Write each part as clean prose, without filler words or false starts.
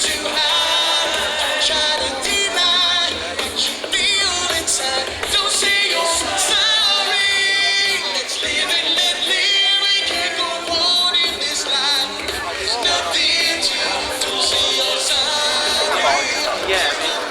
too high, try to deny what you feel inside. Don't say you're sorry. Let's live and let live. We can't go on in this life. There's nothing to. Don't say you're sorry. Yeah, man.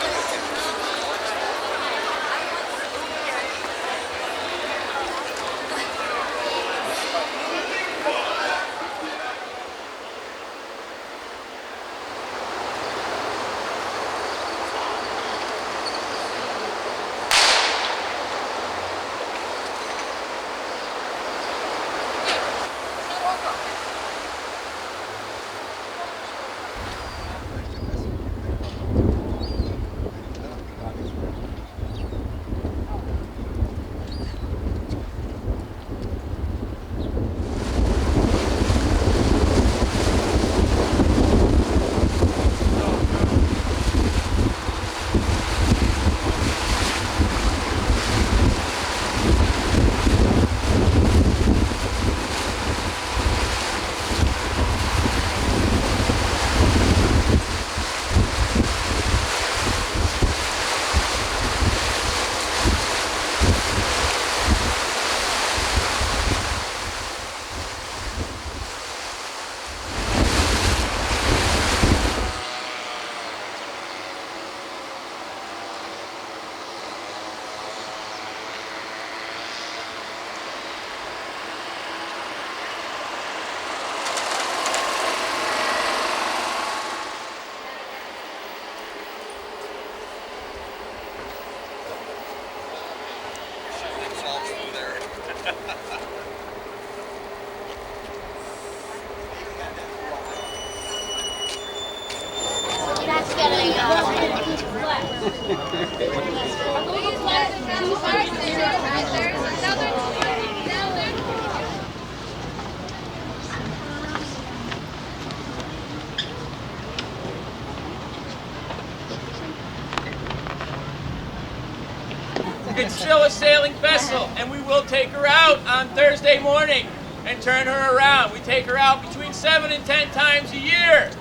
It's still a sailing vessel, and we will take her out on Thursday morning and turn her around. We take her out between 7 and 10 times a year.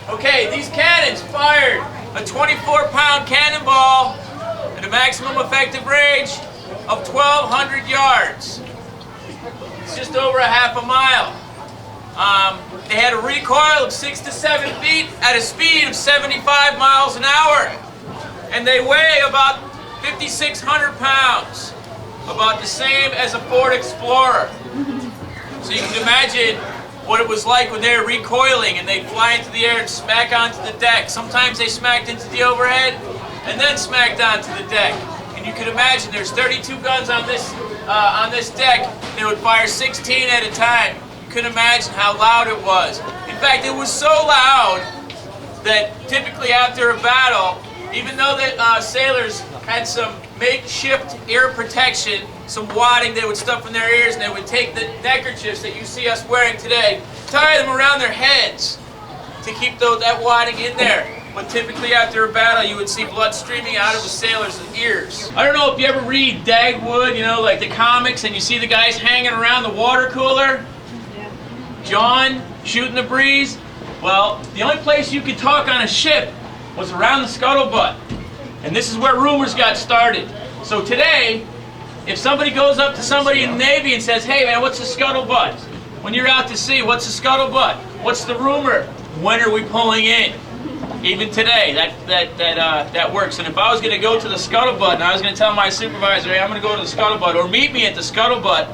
Okay, these cannons fired a 24-pound cannonball at a maximum effective range of 1,200 yards. It's just over a half a mile. They had a recoil of 6 to 7 feet at a speed of 75 miles an hour. And they weigh about 5,600 pounds, about the same as a Ford Explorer. So you can imagine what it was like when they were recoiling and they'd fly into the air and smack onto the deck. Sometimes they smacked into the overhead and then smacked onto the deck. And you can imagine there's 32 guns on this deck. They would fire 16 at a time. You can imagine how loud it was. In fact, it was so loud that typically after a battle, even though the sailors had some makeshift ear protection, some wadding they would stuff in their ears, and they would take the neckerchiefs that you see us wearing today, tie them around their heads to keep that wadding in there. But typically after a battle, you would see blood streaming out of the sailors' ears. I don't know if you ever read Dagwood, you know, like the comics, and you see the guys hanging around the water cooler. John shooting the breeze. Well, the only place you could talk on a ship was around the scuttlebutt. And this is where rumors got started. So today, if somebody goes up to somebody in the Navy and says, "Hey man, what's the scuttlebutt?" When you're out to sea, what's the scuttlebutt? What's the rumor? When are we pulling in? Even today, that works. And if I was going to go to the scuttlebutt and I was going to tell my supervisor, "Hey, I'm going to go to the scuttlebutt," or "Meet me at the scuttlebutt,"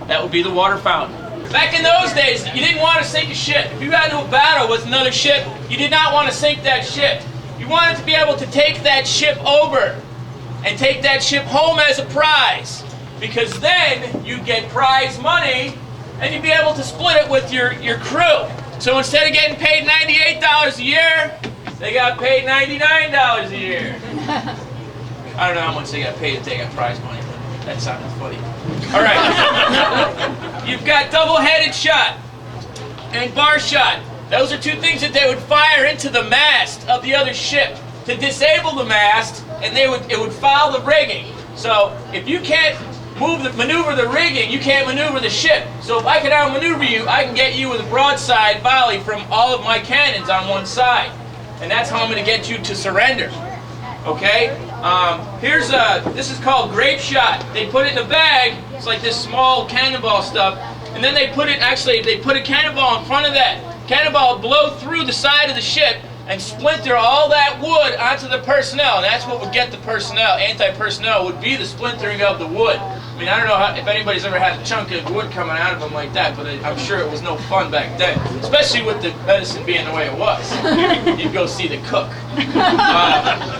that would be the water fountain. Back in those days, you didn't want to sink a ship. If you got into a battle with another ship, you did not want to sink that ship. You wanted to be able to take that ship over and take that ship home as a prize, because then you'd get prize money and you'd be able to split it with your crew. So instead of getting paid $98 a year, they got paid $99 a year. I don't know how much they got paid if they got prize money, but that sounded funny. All right. You've got double-headed shot and bar shot. Those are two things that they would fire into the mast of the other ship to disable the mast, and it would foul the rigging. So if you can't maneuver the rigging, you can't maneuver the ship. So if I can outmaneuver you, I can get you with a broadside volley from all of my cannons on one side. And that's how I'm going to get you to surrender. Okay? This is called grape shot. They put it in a bag. It's like this small cannonball stuff. And then they put a cannonball in front of that. Cannonball will blow through the side of the ship and splinter all that wood onto the personnel. And that's what would get the personnel. Anti-personnel would be the splintering of the wood. I mean, I don't know if anybody's ever had a chunk of wood coming out of them like that, but I'm sure it was no fun back then. Especially with the medicine being the way it was. You'd go see the cook.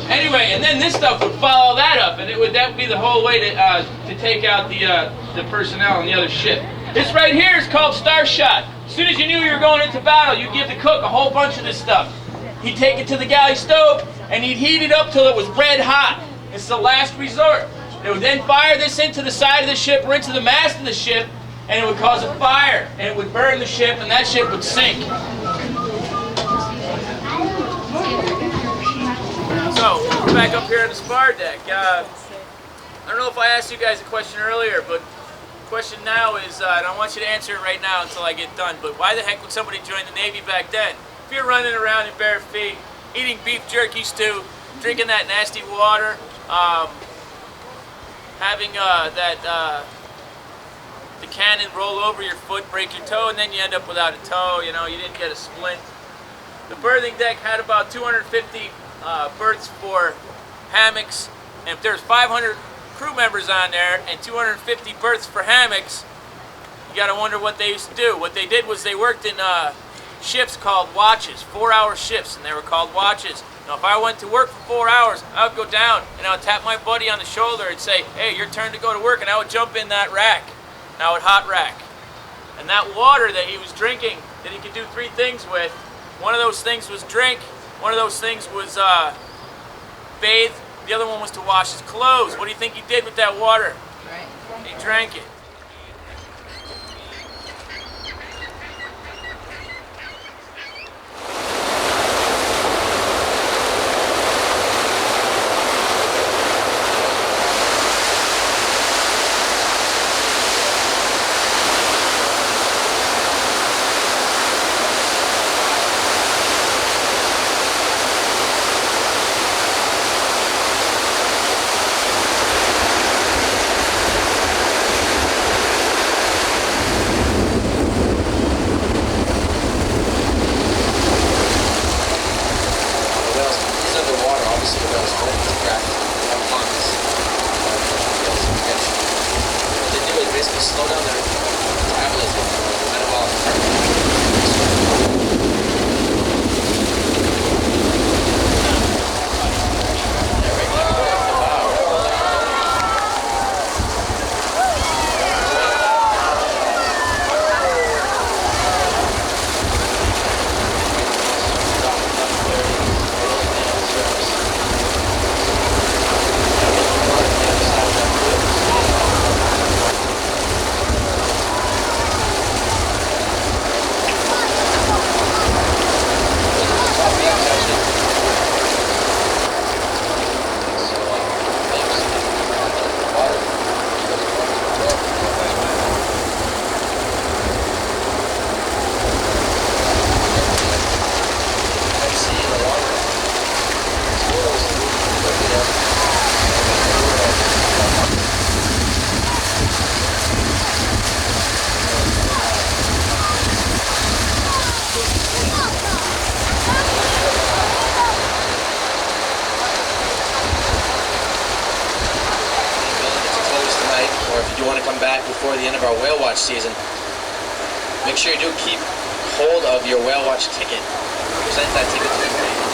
Anyway, and then this stuff would follow that up, and that would be the whole way to take out the personnel on the other ship. This right here is called star shot. As soon as you knew you were going into battle, you'd give the cook a whole bunch of this stuff. He'd take it to the galley stove, and he'd heat it up till it was red hot. It's the last resort. They would then fire this into the side of the ship or into the mast of the ship, and it would cause a fire, and it would burn the ship, and that ship would sink. So, we're back up here on the spar deck. I don't know if I asked you guys a question earlier, but the question now is, and I want you to answer it right now until I get done, but why the heck would somebody join the Navy back then? If you're running around in bare feet, eating beef jerky stew, drinking that nasty water, having the cannon roll over your foot, break your toe, and then you end up without a toe, you know, you didn't get a splint. The berthing deck had about 250 berths for hammocks, and if there's 500 crew members on there and 250 berths for hammocks, you gotta wonder what they used to do. What they did was they worked in shifts called watches, 4-hour shifts, and they were called watches. Now, if I went to work for 4 hours, I would go down and I would tap my buddy on the shoulder and say, "Hey, your turn to go to work," and I would jump in that rack, and I would hot rack. And that water that he was drinking, that he could do 3 things with, one of those things was drink, one of those things was bathe, the other one was to wash his clothes. What do you think he did with that water? He drank it. Before the end of our whale watch season, make sure you do keep hold of your whale watch ticket. Present that ticket to me.